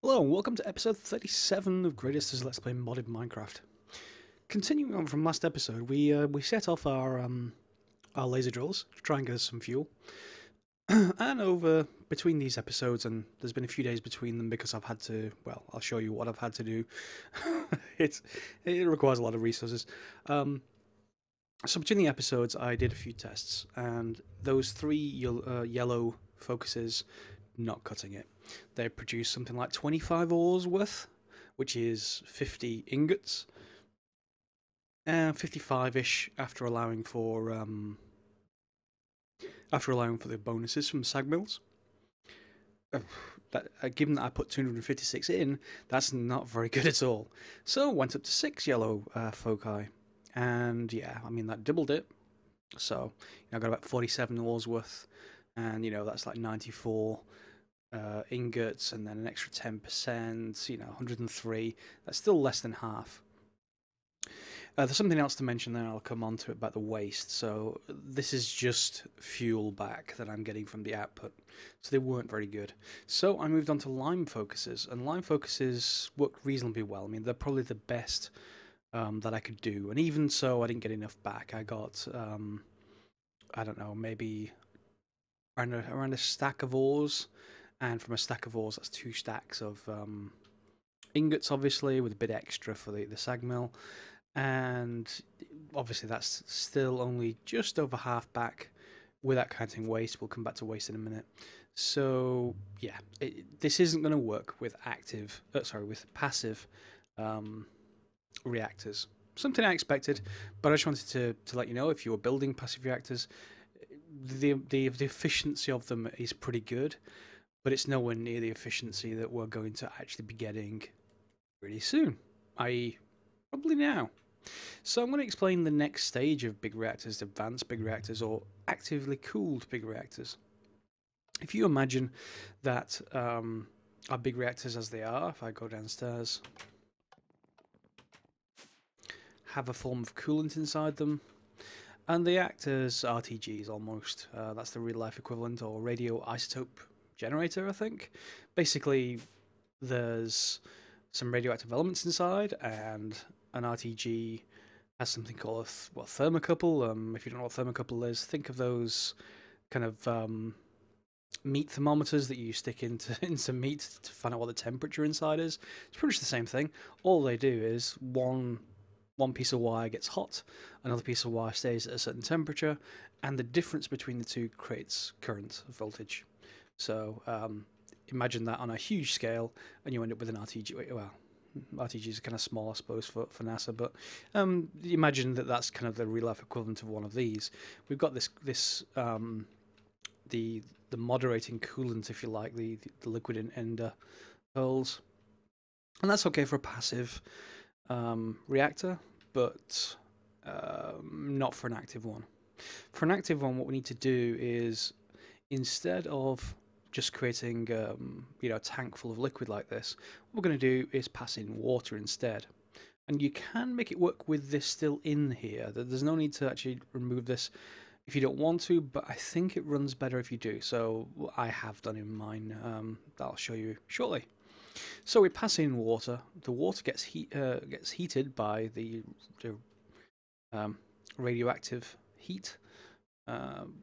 Hello and welcome to episode 37 of Greatest Let's Play Modded Minecraft. Continuing on from last episode, we set off our laser drills to try and get us some fuel. And over between these episodes, and there's been a few days between them because I've had to, well, I'll show you what I've had to do. it requires a lot of resources. So between the episodes, I did a few tests, and those three yellow focuses, not cutting it. They produce something like 25 ores worth, which is 50 ingots, and 55-ish after allowing for the bonuses from sag mills. Given that I put 256 in, that's not very good at all. So went up to 6 yellow foci, and yeah, I mean that doubled it. So I got about 47 ores worth, and that's like 94 ingots, and then an extra 10%. 103. That's still less than half. There's something else to mention there. I'll come on to it about the waste. So this is just fuel back that I'm getting from the output. So they weren't very good. So I moved on to lime focuses, and lime focuses worked reasonably well. I mean, they're probably the best that I could do. And even so, I didn't get enough back. I got, I don't know, maybe around a stack of ores. And from a stack of ores, that's 2 stacks of ingots, obviously, with a bit extra for the sag mill. And obviously that's still only just over half back without counting waste. We'll come back to waste in a minute. So yeah, this isn't going to work with with passive reactors. Something I expected, but I just wanted to let you know, if you were building passive reactors, the efficiency of them is pretty good, but it's nowhere near the efficiency that we're going to actually be getting really soon, i.e. probably now. So I'm going to explain the next stage of big reactors, advanced big reactors, or actively cooled big reactors. If you imagine that our big reactors as they are, if I go downstairs, have a form of coolant inside them, and they act as RTGs almost. That's the real life equivalent, or radioisotope generator, I think. Basically, there's some radioactive elements inside, and an RTG has something called a thermocouple. If you don't know what thermocouple is, think of those kind of meat thermometers that you stick into meat to find out what the temperature inside is. It's pretty much the same thing. All they do is one piece of wire gets hot, another piece of wire stays at a certain temperature, and the difference between the two creates current voltage. So imagine that on a huge scale, and you end up with an RTG. Well, RTGs are kind of small, I suppose, for NASA, but imagine that that's kind of the real life equivalent of one of these. We've got the moderating coolant, if you like, the liquid in ender pearls, and that's okay for a passive reactor, but not for an active one. For an active one, what we need to do is, instead of just creating a tank full of liquid like this, what we're going to do is pass in water instead. And you can make it work with this still in here. There's no need to actually remove this if you don't want to, but I think it runs better if you do. So I have done in mine. That I'll show you shortly. So we pass in water. The water gets heated by the radioactive heat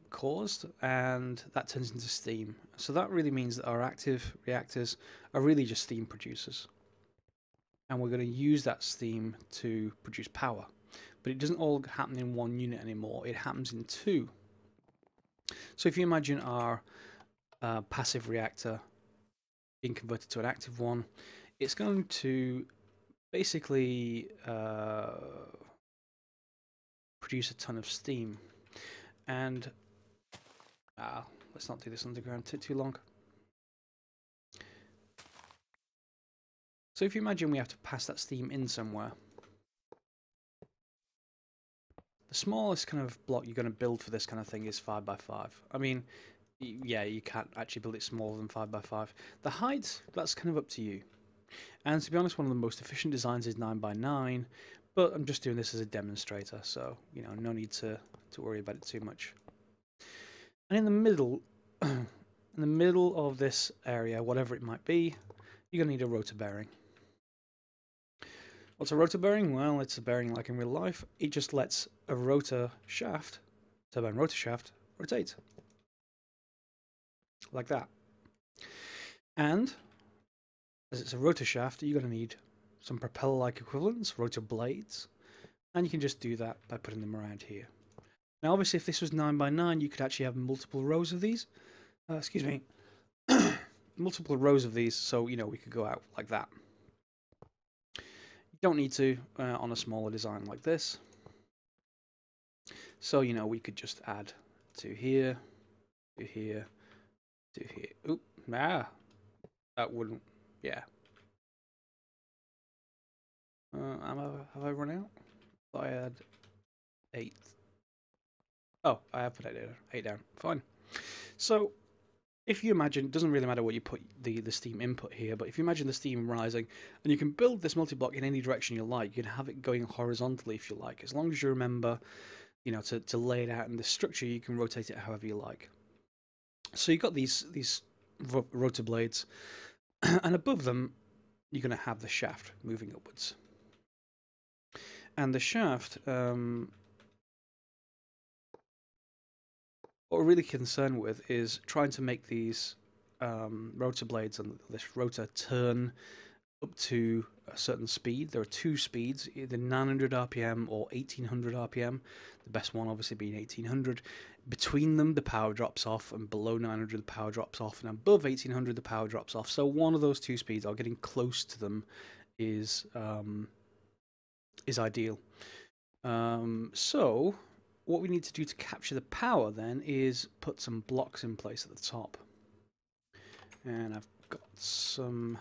caused, and that turns into steam. So that really means that our active reactors are really just steam producers, and we're going to use that steam to produce power. But it doesn't all happen in one unit anymore, it happens in 2. So if you imagine our passive reactor being converted to an active one, it's going to basically produce a ton of steam. And let's not do this underground too long. So if you imagine we have to pass that steam in somewhere, the smallest kind of block you're going to build for this kind of thing is 5x5. I mean, yeah, you can't actually build it smaller than 5x5. The height, that's kind of up to you. And to be honest, one of the most efficient designs is 9x9, but I'm just doing this as a demonstrator, so no need to worry about it too much. And in the middle, in the middle of this area, whatever it might be, you're going to need a rotor bearing. What's a rotor bearing? Well, it's a bearing like in real life. It just lets a rotor shaft, turbine rotor shaft, rotate. Like that. And as it's a rotor shaft, you're going to need some propeller-like equivalents, rotor blades, and you can just do that by putting them around here. Now, obviously, if this was 9x9, you could actually have multiple rows of these. Excuse me. Multiple rows of these, so, you know, we could go out like that. You don't need to on a smaller design like this. So, you know, we could just add to here, to here, to here. Oop, that wouldn't, yeah. Have I run out? I had 8. Oh, I have put 8 down. Fine. So, if you imagine, it doesn't really matter what you put the steam input here, but if you imagine the steam rising, and you can build this multi-block in any direction you like, you can have it going horizontally if you like, as long as you remember, you know, to lay it out in the structure, you can rotate it however you like. So you've got these rotor blades, and above them, you're going to have the shaft moving upwards. And the shaft, what we're really concerned with is trying to make these rotor blades and this rotor turn up to a certain speed. There are 2 speeds, either 900 RPM or 1800 RPM. The best one obviously being 1800. Between them, the power drops off, and below 900, the power drops off, and above 1800, the power drops off. So one of those 2 speeds, or getting close to them, is ideal. So what we need to do to capture the power then is put some blocks in place at the top. And I've got some...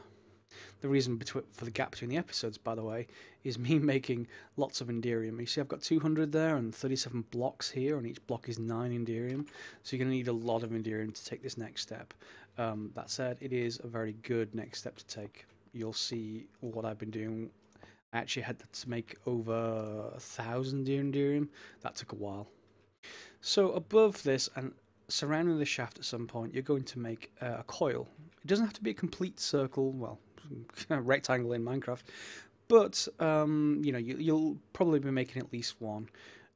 The reason for the gap between the episodes, by the way, is me making lots of Enderium. You see I've got 200 there and 37 blocks here, and each block is 9 Enderium. So you're going to need a lot of Enderium to take this next step. That said, it is a very good next step to take. You'll see what I've been doing. I actually had to make over 1,000 Enderium. That took a while. So above this and surrounding the shaft at some point, you're going to make a coil. It doesn't have to be a complete circle, well, a rectangle in Minecraft, but you know, you'll probably be making at least one.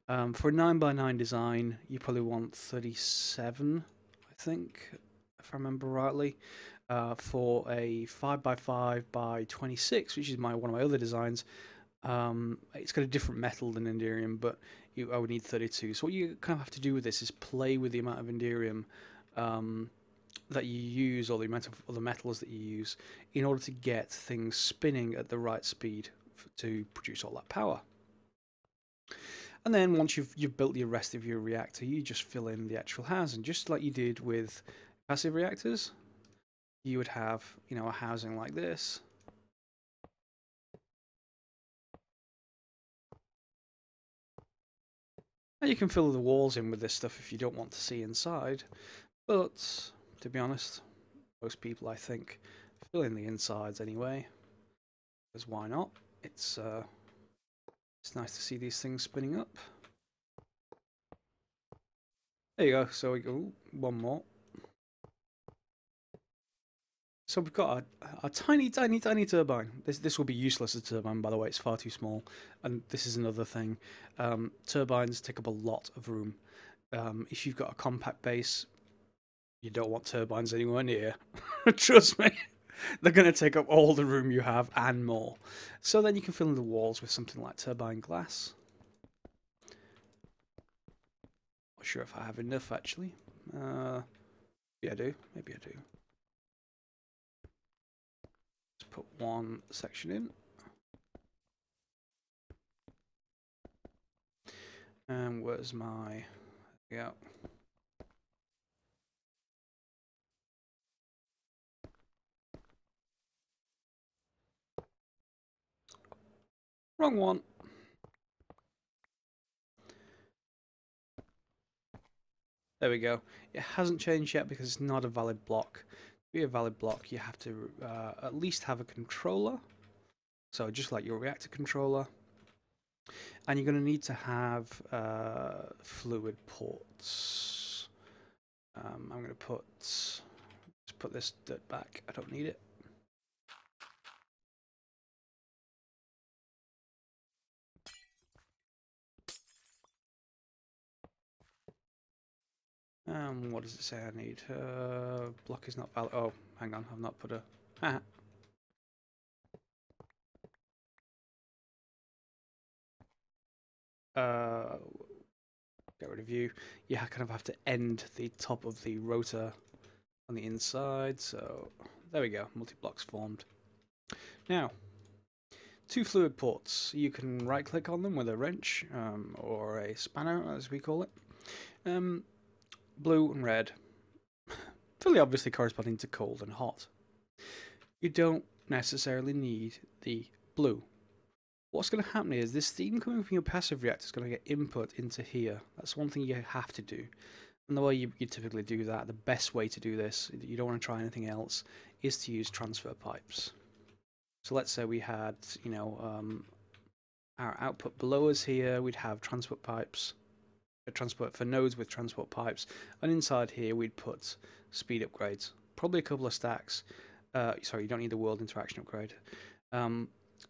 For a 9x9 design, you probably want 37, I think, if I remember rightly. For a 5x5 by 26, which is one of my other designs, it's got a different metal than Enderium, but I would need 32. So what you kind of have to do with this is play with the amount of Enderium that you use, or the amount of other metals that you use, in order to get things spinning at the right speed to produce all that power. And then once you've built the rest of your reactor, you just fill in the actual housing, just like you did with passive reactors. You would have, you know, a housing like this. And you can fill the walls in with this stuff if you don't want to see inside, but to be honest, most people, I think, fill in the insides anyway, because why not? It's nice to see these things spinning up. There you go. So we go one more. So we've got a tiny turbine. This will be useless as a turbine, by the way. It's far too small. And this is another thing. Turbines take up a lot of room. If you've got a compact base, you don't want turbines anywhere near. Trust me. They're going to take up all the room you have and more. So then you can fill in the walls with something like turbine glass. Not sure if I have enough, actually. Maybe I do. Maybe I do. Let's put one section in. And where's my... There we go. Wrong one. There we go. It hasn't changed yet because it's not a valid block. To be a valid block, you have to at least have a controller. So just like your reactor controller. And you're going to need to have fluid ports. I'm going to put put this dirt back. I don't need it. What does it say I need? Block is not valid. Oh, hang on, I've not put a... Get rid of you. You kind of have to end the top of the rotor on the inside, so there we go, multi-blocks formed. Now, 2 fluid ports. You can right click on them with a wrench, or a spanner as we call it. Blue and red, fairly obviously corresponding to cold and hot. You don't necessarily need the blue. What's going to happen is this steam coming from your passive reactor is going to get input into here. That's one thing you have to do. And the way you typically do that, the best way to do this, you don't want to try anything else, is to use transfer pipes. So let's say we had, you know, our output below us here, we'd have transport pipes, transport for nodes with transport pipes, and inside here we'd put speed upgrades, probably a couple of stacks. Sorry, you don't need the world interaction upgrade.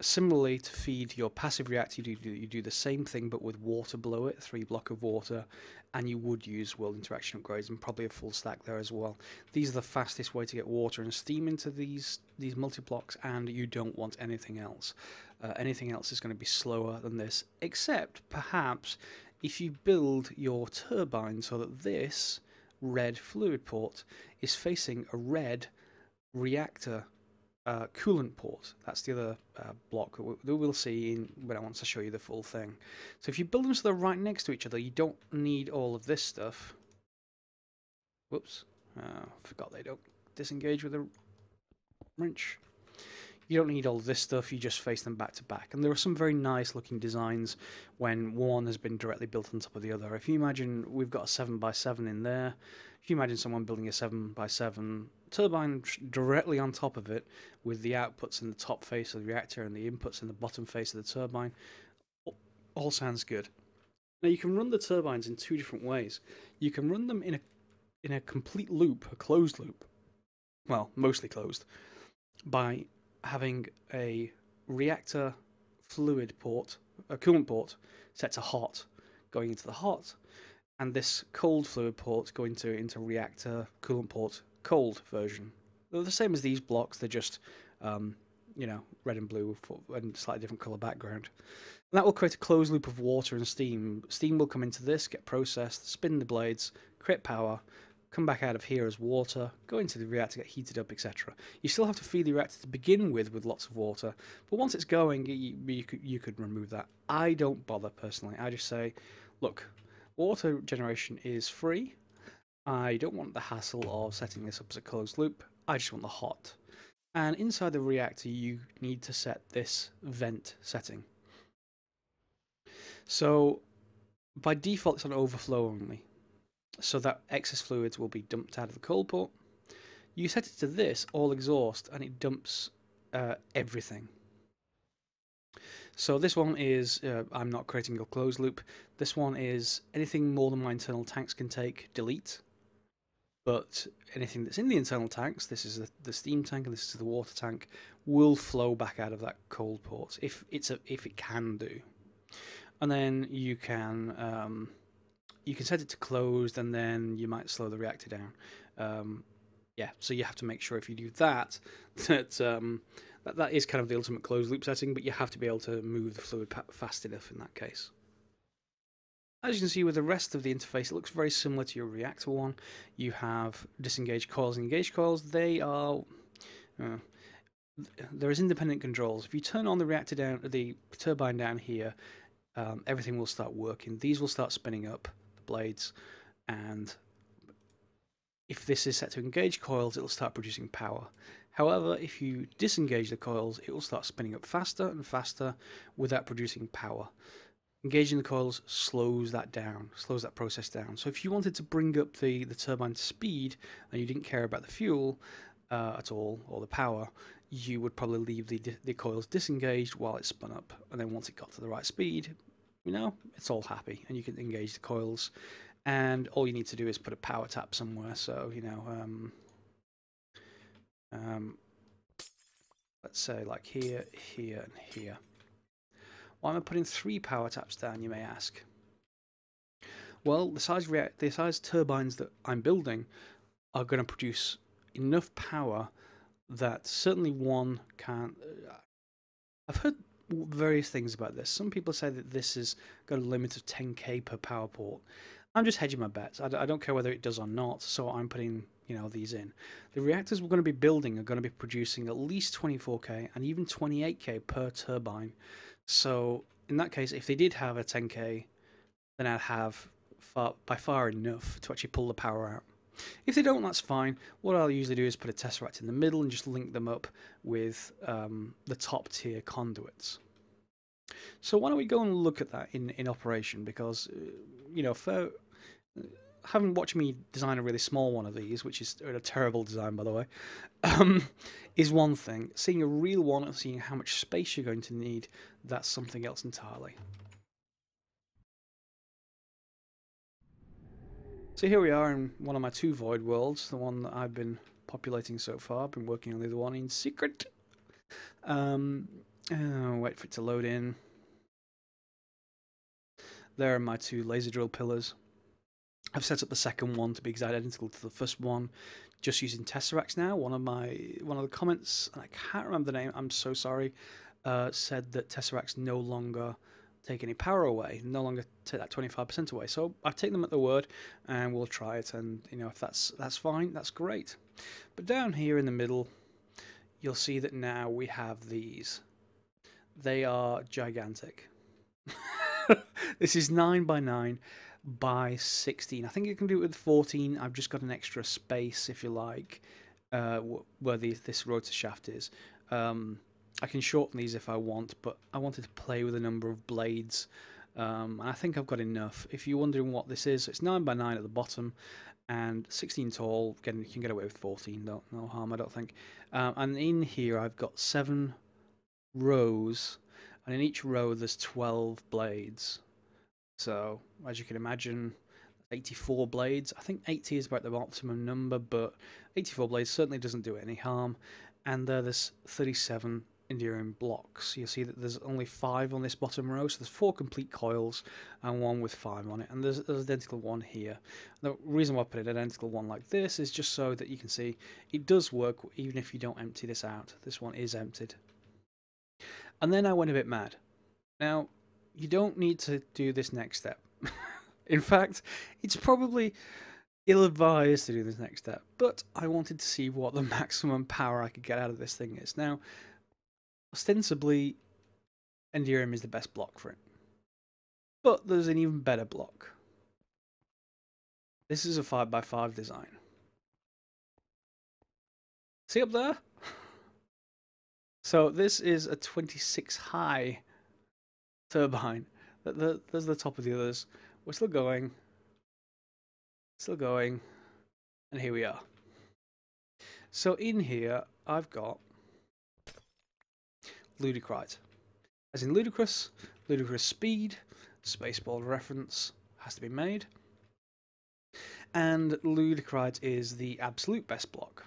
Similarly, to feed your passive reactor, you do the same thing but with water below it, 3 block of water, and you would use world interaction upgrades and probably a full stack there as well. These are the fastest way to get water and steam into these multi-blocks, and you don't want anything else. Anything else is going to be slower than this, except perhaps if you build your turbine so that this red fluid port is facing a red reactor coolant port. That's the other block that we'll see when I want to show you the full thing. So if you build them so they're right next to each other, you don't need all of this stuff. Whoops, forgot they don't disengage with a wrench. You don't need all of this stuff, you just face them back to back. And there are some very nice looking designs when one has been directly built on top of the other. If you imagine we've got a 7x7 in there, if you imagine someone building a 7x7 turbine directly on top of it with the outputs in the top face of the reactor and the inputs in the bottom face of the turbine, all sounds good. Now you can run the turbines in 2 different ways. You can run them in a complete loop, a closed loop, well, mostly closed, by having a reactor fluid port, a coolant port, set to hot, going into the hot, and this cold fluid port going into reactor coolant port cold version. They're the same as these blocks, they're just, you know, red and blue and slightly different colour background. And that will create a closed loop of water and steam. Steam will come into this, get processed, spin the blades, create power, come back out of here as water, go into the reactor, get heated up, etc. You still have to feed the reactor to begin with lots of water, but once it's going, you could remove that. I don't bother personally. I just say, look, water generation is free. I don't want the hassle of setting this up as a closed loop. I just want the hot. And inside the reactor, you need to set this vent setting. So by default, it's on overflow only, so that excess fluids will be dumped out of the cold port. You set it to this, all exhaust, and it dumps everything. So this one is, I'm not creating a closed loop, this one is anything more than my internal tanks can take, delete. But anything that's in the internal tanks, this is the steam tank and this is the water tank, will flow back out of that cold port, if it can do. And then you can set it to closed, and then you might slow the reactor down. Yeah, so you have to make sure if you do that, that is kind of the ultimate closed loop setting, but you have to be able to move the fluid fast enough in that case. As you can see with the rest of the interface, it looks very similar to your reactor one. You have disengaged coils and engaged coils. They are... there is independent controls. If you turn on the reactor down, the turbine down here, everything will start working. These will start spinning up, the blades, and if this is set to engage coils, it will start producing power. However, if you disengage the coils, it will start spinning up faster and faster without producing power. Engaging the coils slows that down, slows that process down. So if you wanted to bring up the turbine to speed and you didn't care about the fuel at all, or the power, you would probably leave the coils disengaged while it spun up. And then once it got to the right speed, you know, it's all happy and you can engage the coils. And all you need to do is put a power tap somewhere. So, you know, Let's say like here, here, and here. Why am I putting 3 power taps down, you may ask? Well, the size turbines that I'm building are going to produce enough power that certainly one can't. I've heard various things about this. Some people say that this has got a limit of 10k per power port. I'm just hedging my bets. I don't care whether it does or not, so I'm putting these in. The reactors we're going to be building are going to be producing at least 24k and even 28k per turbine. So in that case, if they did have a 10k, then I'd have by far enough to actually pull the power out. If they don't, that's fine. What I'll usually do is put a tesseract in the middle and just link them up with the top tier conduits. So why don't we go and look at that in operation? Because for having watched me design a really small one of these, which is a terrible design by the way, is one thing. Seeing a real one and seeing how much space you're going to need, that's something else entirely. So here we are in one of my 2 void worlds, the one that I've been populating so far. I've been working on the other one in secret. Wait for it to load in. There are my 2 laser drill pillars. I've set up the second one to be exactly identical to the first one, just using tesseracts now. One of the comments, and I can't remember the name, I'm so sorry, said that tesseracts no longer take any power away, no longer take that 25% away. So I've taken them at the word, and we'll try it. And if that's fine, that's great. But down here in the middle, you'll see that now we have these. They are gigantic. This is 9 by 9 by 16. I think you can do it with 14. I've just got an extra space, if you like, where this rotor shaft is. I can shorten these if I want, but I wanted to play with a number of blades. I think I've got enough. If you're wondering what this is, it's 9 by 9 at the bottom and 16 tall. Again, you can get away with 14, no harm, I don't think. And in here, I've got 7 rows, and in each row, there's 12 blades. So, as you can imagine, 84 blades. I think 80 is about the optimum number, but 84 blades certainly doesn't do it any harm. And there's 37 Endurium blocks. You'll see that there's only 5 on this bottom row, so there's 4 complete coils and 1 with 5 on it, and there's an identical one here. The reason why I put an identical one like this is just so that you can see it does work even if you don't empty this out. This one is emptied. And then I went a bit mad. Now, you don't need to do this next step. In fact, it's probably ill-advised to do this next step, but I wanted to see what the maximum power I could get out of this thing is. Now, ostensibly, Endurium is the best block for it, but there's an even better block. This is a 5x5 design. See up there? So this is a 26 high turbine. There's the top of the others. We're still going, and here we are. So in here, I've got Ludicrite, as in ludicrous speed, Spaceball reference has to be made, and Ludicrite is the absolute best block.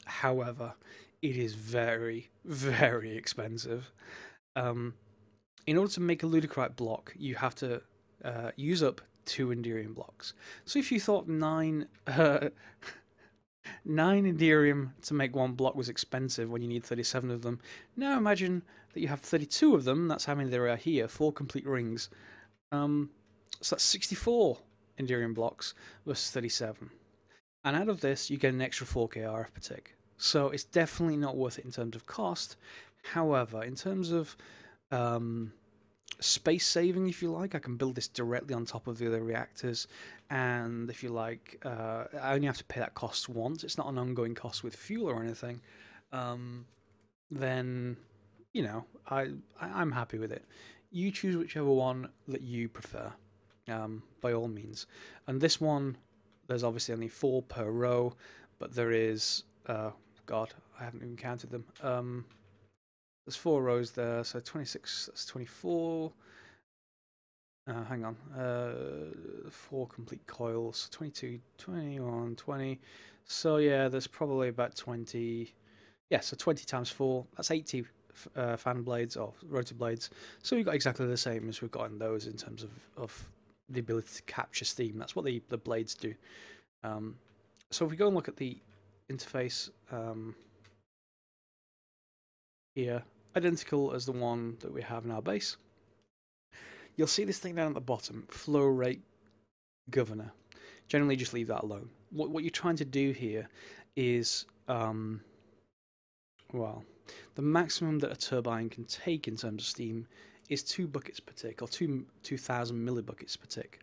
However, it is very, very expensive. In order to make a Ludicrite block, you have to use up 2 Endurium blocks. So if you thought 9 Endurium to make 1 block was expensive when you need 37 of them, now imagine that you have 32 of them. That's how many there are here, 4 complete rings. So that's 64 Endurium blocks versus 37. And out of this, you get an extra 4k RF per tick. So it's definitely not worth it in terms of cost. However, in terms of space saving, if you like, I can build this directly on top of the other reactors, and if you like, I only have to pay that cost once. It's not an ongoing cost with fuel or anything. Then I'm happy with it. You choose whichever one that you prefer, by all means. And this one, there's obviously only 4 per row, but there is God, I haven't even counted them. There's 4 rows there, so 26, that's 24. Hang on. 4 complete coils, 22, 21, 20. So yeah, there's probably about 20 yeah, so 20 times 4, that's 80 fan blades or rotor blades. So we've got exactly the same as we've got in those in terms of the ability to capture steam. That's what the blades do. So if we go and look at the interface here, identical as the one that we have in our base, you'll see this thing down at the bottom, flow rate governor. Generally just leave that alone. What you're trying to do here is, well, the maximum that a turbine can take in terms of steam is 2 buckets per tick, or 2,000 millibuckets per tick.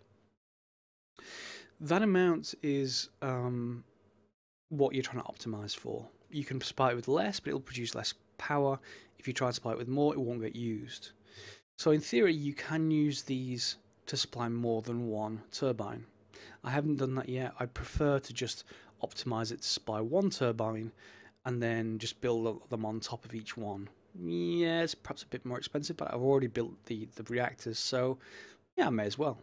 That amount is what you're trying to optimize for. You can supply it with less, but it'll produce less power. If you try to supply it with more, it won't get used. So in theory, you can use these to supply more than one turbine. I haven't done that yet. I prefer to just optimize it to supply one turbine and then just build them on top of each one. Yeah, it's perhaps a bit more expensive, but I've already built the reactors, so yeah, I may as well.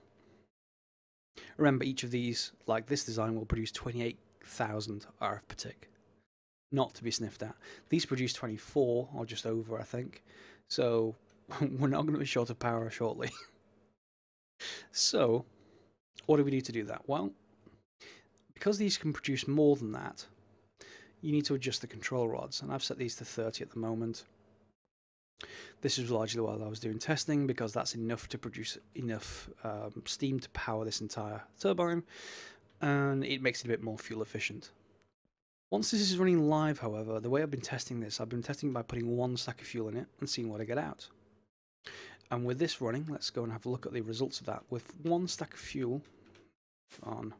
Remember, each of these, like this design, will produce 28,000 RF per tick. Not to be sniffed at. These produce 24, or just over, I think. So we're not going to be short of power shortly. So, what do we do to do that? Well, because these can produce more than that, you need to adjust the control rods, and I've set these to 30 at the moment. This is largely while I was doing testing, because that's enough to produce enough steam to power this entire turbine, and it makes it a bit more fuel efficient. Once this is running live, however, the way I've been testing this, I've been testing by putting 1 stack of fuel in it and seeing what I get out. And with this running, let's go and have a look at the results of that. With 1 stack of fuel on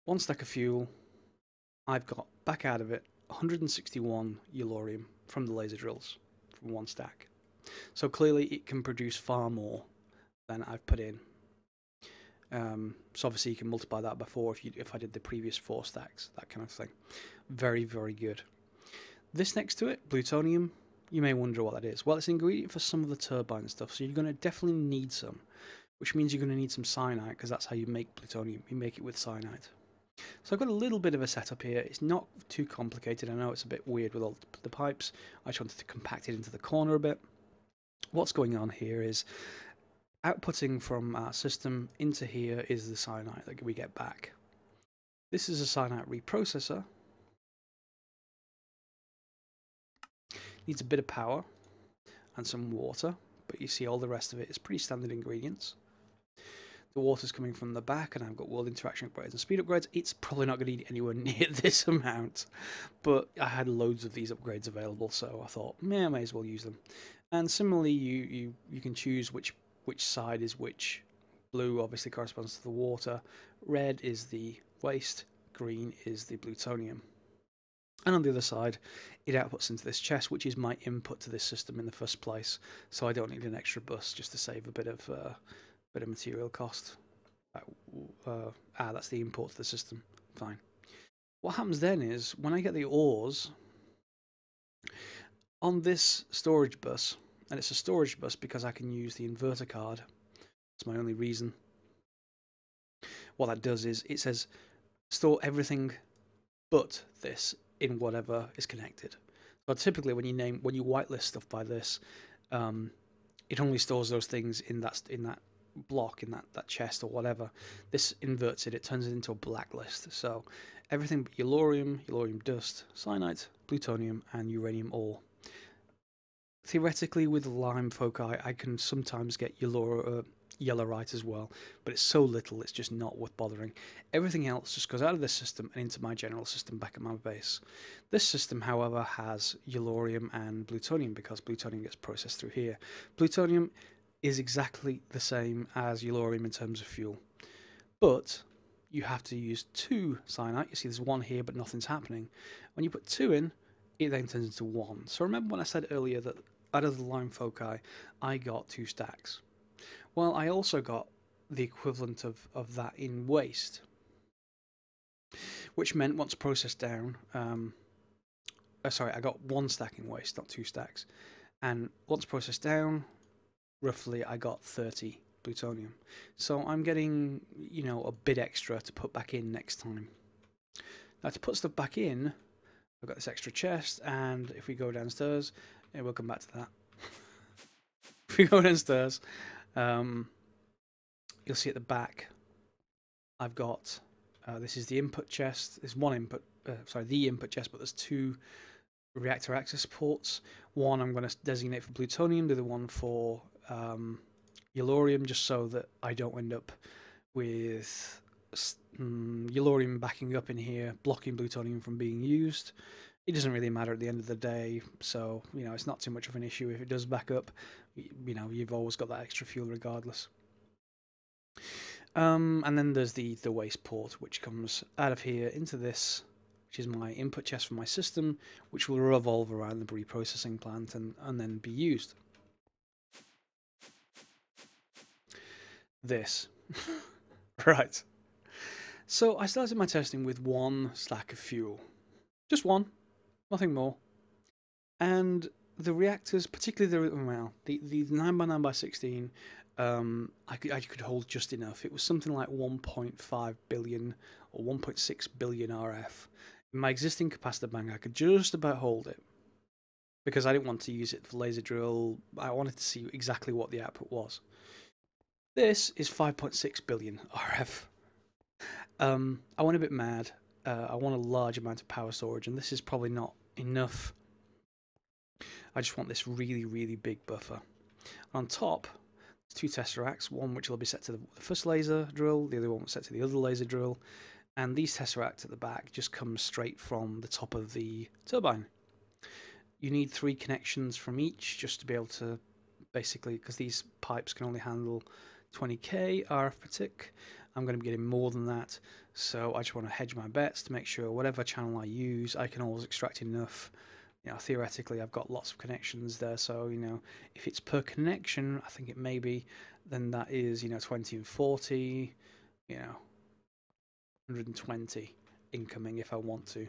1 stack of fuel, I've got back out of it 161 yellorium from the laser drills from 1 stack. So clearly it can produce far more than I've put in. So obviously you can multiply that by 4 if I did the previous 4 stacks, that kind of thing. Very, very good. This next to it, plutonium, you may wonder what that is. Well, it's an ingredient for some of the turbine stuff, so you're going to definitely need some, which means you're going to need some cyanide, because that's how you make plutonium. You make it with cyanide. So I've got a little bit of a setup here. It's not too complicated. I know it's a bit weird with all the pipes. I just wanted to compact it into the corner a bit. What's going on here is outputting from our system into here is the cyanide that we get back. This is a cyanide reprocessor. Needs a bit of power and some water, but you see all the rest of it is pretty standard ingredients. The water's coming from the back, and I've got world interaction upgrades and speed upgrades. It's probably not going to need anywhere near this amount, but I had loads of these upgrades available, so I thought, yeah, I may as well use them. And similarly, you can choose which side is which. Blue obviously corresponds to the water, red is the waste, green is the plutonium. And on the other side, it outputs into this chest, which is my input to this system in the first place, so I don't need an extra bus just to save a bit of material cost. That's the import to the system. Fine. What happens then is, when I get the ores on this storage bus, and it's a storage bus because I can use the inverter card, that's my only reason. What that does is, it says store everything but this in whatever is connected. But typically when you whitelist stuff by this, it only stores those things in that block, in that chest or whatever. This inverts it turns it into a blacklist. So everything but yellorium dust, cyanide, plutonium and uranium ore. Theoretically, with lime foci, I can sometimes get yellorite as well, but it's so little, it's just not worth bothering. Everything else just goes out of this system and into my general system back at my base. This system, however, has yellorium and plutonium, because plutonium gets processed through here. Plutonium is exactly the same as yellorium in terms of fuel, but you have to use 2 cyanide. You see there's 1 here, but nothing's happening. When you put 2 in, it then turns into 1. So remember when I said earlier that out of the lime foci, I got 2 stacks. Well, I also got the equivalent of that in waste, which meant once processed down, I got 1 stack in waste, not 2 stacks. And once processed down, roughly I got 30 plutonium. So I'm getting, a bit extra to put back in next time. Now to put stuff back in, I've got this extra chest, and if we go downstairs, yeah, we'll come back to that. If we go downstairs, you'll see at the back, I've got, this is the input chest. There's one input, the input chest, but there's two reactor access ports. One I'm going to designate for plutonium, the other one for yellorium, just so that I don't end up with yellorium backing up in here, blocking plutonium from being used. It doesn't really matter at the end of the day, so you know it's not too much of an issue if it does back up. You know, you've always got that extra fuel regardless. And then there's the waste port, which comes out of here into this, which is my input chest for my system, which will revolve around the reprocessing plant and then be used. This. Right. So I started my testing with one stack of fuel. Just one. Nothing more. And the reactors, particularly the 9x9x16, I could hold just enough. It was something like 1.5 billion or 1.6 billion RF. In my existing capacitor bank, I could just about hold it because I didn't want to use it for laser drill. I wanted to see exactly what the output was. This is 5.6 billion RF. I went a bit mad. I want a large amount of power storage, and this is probably not enough. I just want this really, really big buffer. On top, two tesseracts, one which will be set to the first laser drill, the other one set to the other laser drill, and these tesseracts at the back just come straight from the top of the turbine. You need 3 connections from each just to be able to, basically, because these pipes can only handle 20k RF per tick. I'm going to be getting more than that, so I just want to hedge my bets to make sure whatever channel I use, I can always extract enough. You know, theoretically, I've got lots of connections there, so, you know, if it's per connection, I think it may be, then that is, you know, 20 and 40, you know, 120 incoming if I want to.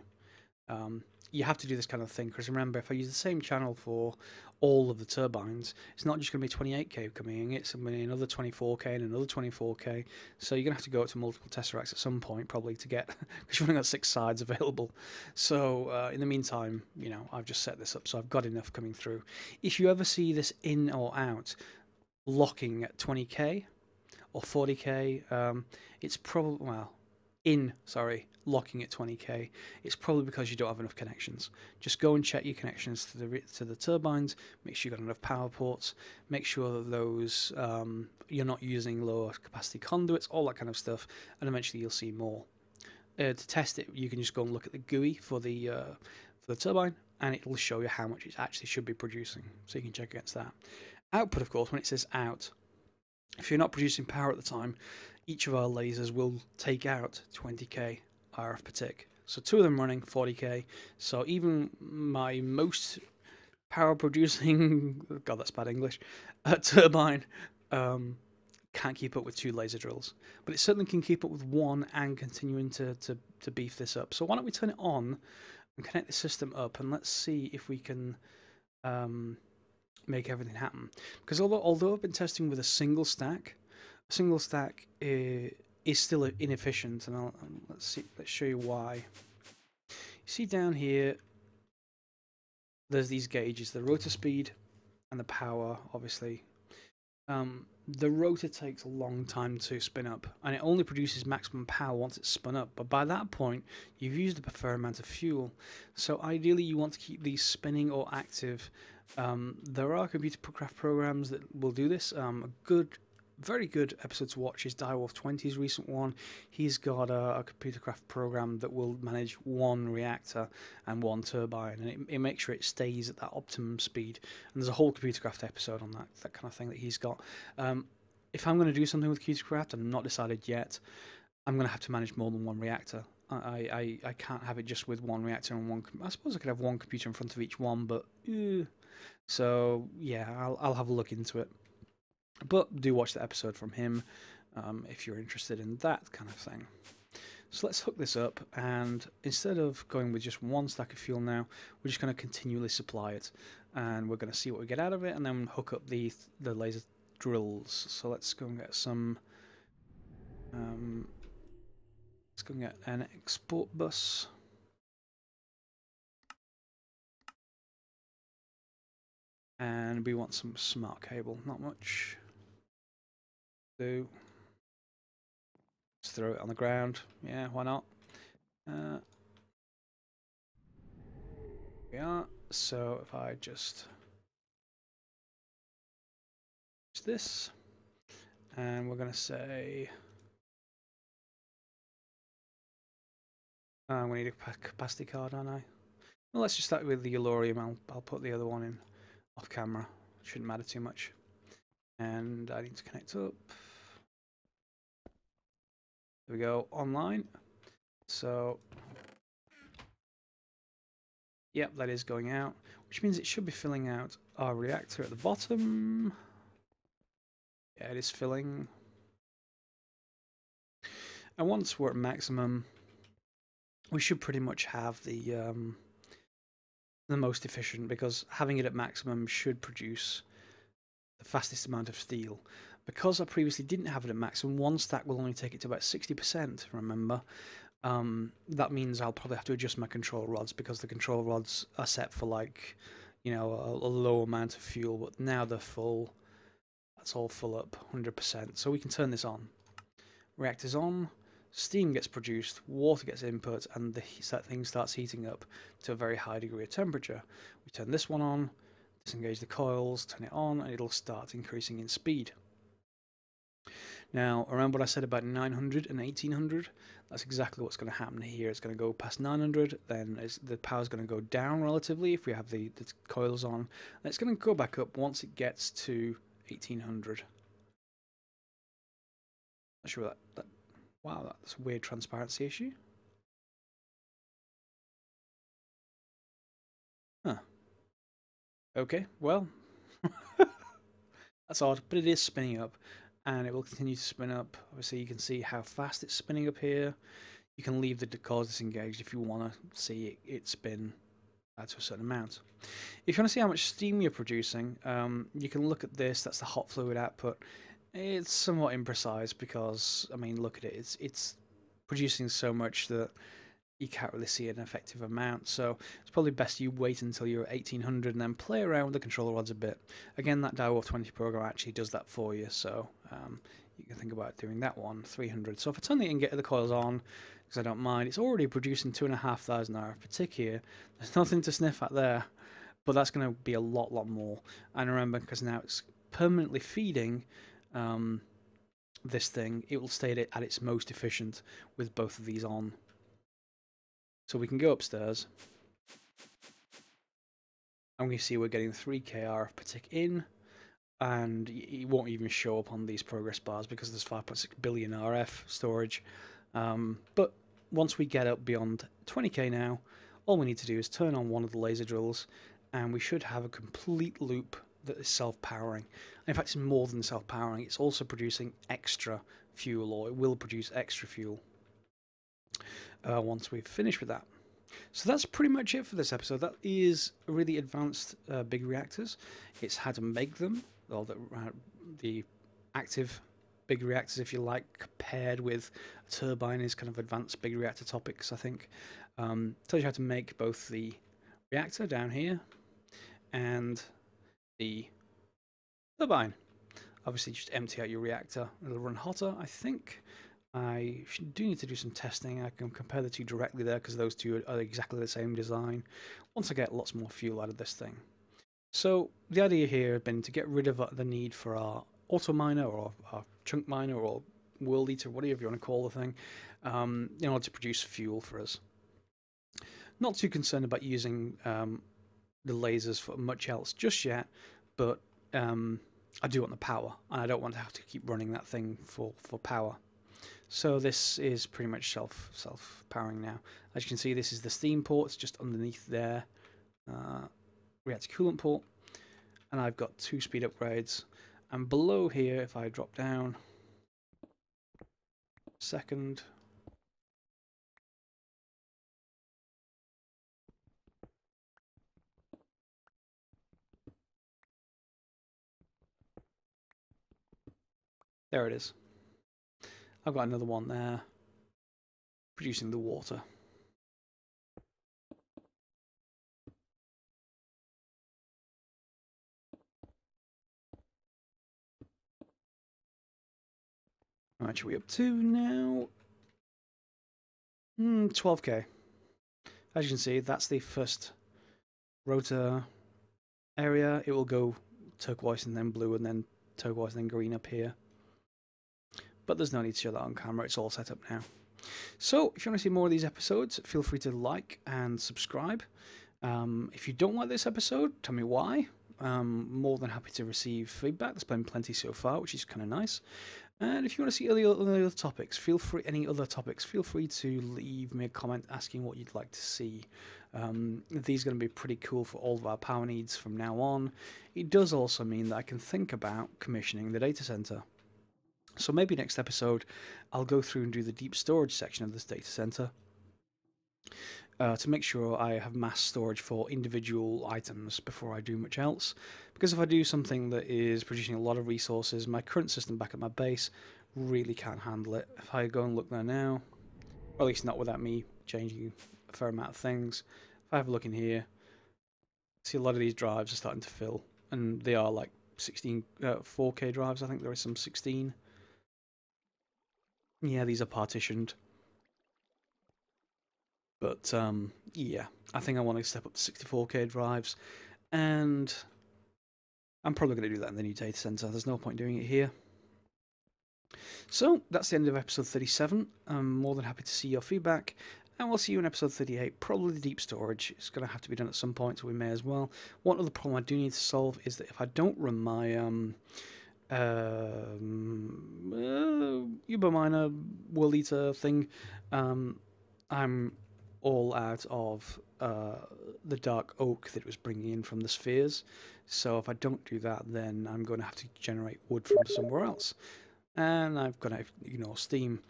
You have to do this kind of thing, because remember, if I use the same channel for all of the turbines, it's not just going to be 28k coming in, it's going to be another 24k and another 24k, so you're going to have to go up to multiple tesseracts at some point, probably, to get, because you've only got 6 sides available. So in the meantime, you know, I've just set this up, so I've got enough coming through. If you ever see this in or out locking at 20k or 40k, it's probably, well, locking at 20k, it's probably because you don't have enough connections. Just go and check your connections to the turbines, make sure you've got enough power ports, make sure that those you're not using lower capacity conduits, all that kind of stuff, and eventually you'll see more. To test it, you can just go and look at the GUI for the turbine, and it will show you how much it actually should be producing, so you can check against that. Output, of course, when it says out, if you're not producing power at the time, each of our lasers will take out 20k RF per tick. So 2 of them running 40k. So even my most power producing, God, that's bad English, turbine can't keep up with 2 laser drills. But it certainly can keep up with 1 and continuing to beef this up. So why don't we turn it on and connect the system up, and let's see if we can make everything happen. Because although I've been testing with a single stack is still inefficient, and let's show you why. You see down here, there's these gauges, the rotor speed and the power, obviously. The rotor takes a long time to spin up, and it only produces maximum power once it's spun up, but by that point you've used a fair amount of fuel. So ideally you want to keep these spinning or active. There are computer craft programs that will do this. Very good episode to watch is Direwolf20's recent one. He's got a computer craft program that will manage 1 reactor and 1 turbine, and it makes sure it stays at that optimum speed. And there's a whole computer craft episode on that kind of thing that he's got. If I'm going to do something with computer craft, and I'm not decided yet, I'm going to have to manage more than 1 reactor. I can't have it just with 1 reactor and 1. I suppose I could have 1 computer in front of each one, but so yeah, I'll have a look into it. But do watch the episode from him if you're interested in that kind of thing. So let's hook this up, and instead of going with just 1 stack of fuel now, we're just going to continually supply it, and we're going to see what we get out of it, and then hook up the laser drills. So let's go and get some. Let's go and get an export bus. And we want some smart cable, not much. Do. Just throw it on the ground. Yeah, why not? We are. So if I just use this, and we're going to say we need a capacity card, don't I? Well, let's just start with the Yellorium. I'll put the other one in off camera. Shouldn't matter too much. And I need to connect up. There we go, online. So, yep, that is going out, which means it should be filling out our reactor at the bottom. Yeah, it is filling. And once we're at maximum, we should pretty much have the most efficient, because having it at maximum should produce the fastest amount of steel. Because I previously didn't have it at maximum, one stack will only take it to about 60%, remember. That means I'll probably have to adjust my control rods, because the control rods are set for, like, you know, a low amount of fuel, but now they're full. That's all full up, 100%. So we can turn this on. Reactor's on, steam gets produced, water gets input, and that thing starts heating up to a very high degree of temperature. We turn this one on, disengage the coils, turn it on, and it'll start increasing in speed. Now, remember what I said about 900 and 1800? That's exactly what's going to happen here. It's going to go past 900, then the power's going to go down relatively if we have the coils on. And it's going to go back up once it gets to 1800. Not sure that wow, that's a weird transparency issue. Huh. Okay, well, that's odd, but it is spinning up, and it will continue to spin up. Obviously, you can see how fast it's spinning up here. You can leave the coils disengaged if you want to see it spin to a certain amount. If you want to see how much steam you're producing, you can look at this. That's the hot fluid output. It's somewhat imprecise because, I mean, look at it. It's producing so much that you can't really see an effective amount. So it's probably best you wait until you're at 1800 and then play around with the control rods a bit. Again, that DW20 program actually does that for you. So you can think about doing that one, 300. So if I turn the ingot of the coils on, because I don't mind, it's already producing 2,500 RF per tick here. There's nothing to sniff at there, but that's going to be a lot more. And remember, because now it's permanently feeding this thing, it will stay at its most efficient with both of these on. So we can go upstairs, and we see we're getting 3K RF per tick in, and it won't even show up on these progress bars because there's 5.6 billion RF storage. But once we get up beyond 20K now, all we need to do is turn on one of the laser drills, and we should have a complete loop that is self-powering. In fact, it's more than self-powering, it's also producing extra fuel, or it will produce extra fuel once we've finished with that. So that's pretty much it for this episode. That is really advanced big reactors. It's how to make them, or the active big reactors, if you like, paired with a turbine is kind of advanced big reactor topics, I think. Tells you how to make both the reactor down here and the turbine. Obviously, just empty out your reactor. It'll run hotter, I think. I do need to do some testing. I can compare the two directly there because those two are exactly the same design. Once I get lots more fuel out of this thing. So the idea here has been to get rid of the need for our auto miner or our chunk miner or world eater, whatever you want to call the thing, in order to produce fuel for us. Not too concerned about using the lasers for much else just yet, but I do want the power, and I don't want to have to keep running that thing for power. So this is pretty much self-powering now. As you can see, this is the steam port. It's just underneath there. Reactor coolant port. And I've got 2 speed upgrades. And below here, if I drop down, second, there it is. I've got another one there, producing the water. How much are we up to now? 12k. As you can see, that's the first rotor area. It will go turquoise and then blue and then turquoise and then green up here. But there's no need to show that on camera. It's all set up now. So if you want to see more of these episodes, feel free to like and subscribe. If you don't like this episode, tell me why. More than happy to receive feedback. There's been plenty so far, which is kind of nice. And if you want to see any other topics, feel free to leave me a comment asking what you'd like to see. These are going to be pretty cool for all of our power needs from now on. It does also mean that I can think about commissioning the data center. So maybe next episode I'll go through and do the deep storage section of this data center to make sure I have mass storage for individual items before I do much else. Because if I do something that is producing a lot of resources, my current system back at my base really can't handle it. If I go and look there now, or at least not without me changing a fair amount of things, if I have a look in here, see a lot of these drives are starting to fill, and they are like 4K drives. I think there is some 16. Yeah, these are partitioned. But yeah, I think I want to step up to 64K drives, and I'm probably going to do that in the new data center. There's no point doing it here. So that's the end of episode 37. I'm more than happy to see your feedback, and we'll see you in episode 38. Probably the deep storage. It's going to have to be done at some point, so we may as well. One other problem I do need to solve is that if I don't run my Uberminer World Eater thing, I'm all out of the dark oak that it was bringing in from the spheres. So if I don't do that, then I'm going to have to generate wood from somewhere else. And I've got to ignore Steam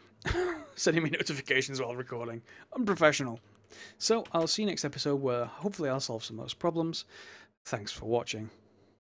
sending me notifications while recording. Unprofessional. So I'll see you next episode where hopefully I'll solve some of those problems. Thanks for watching.